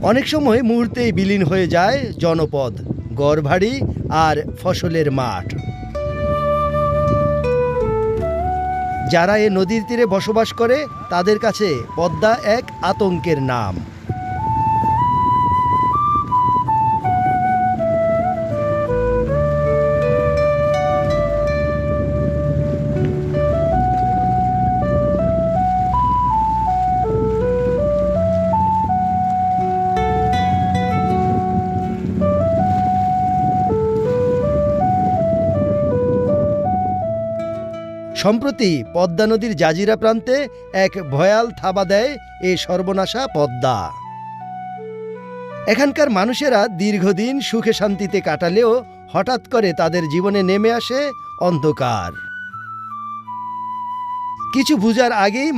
অনেক সময় মুহূর্তেই বিলীন হয়ে যায় জনপদ, ঘরবাড়ি আর ফসলের মাঠ। যারা এ নদীর তীরে বসবাস করে তাদের কাছে পদ্মা এক আতঙ্কের নাম। সম্প্রতি পদ্মা নদীর জাজিরা প্রান্তে এক ভয়াল থাবা দেয় এই সর্বনাশা পদ্মা। এখানকার মানুষেরা দীর্ঘদিন সুখে শান্তিতে কাটালেও হঠাৎ করে তাদের জীবনে নেমে আসে অন্ধকার। কিছু বুঝার আগেই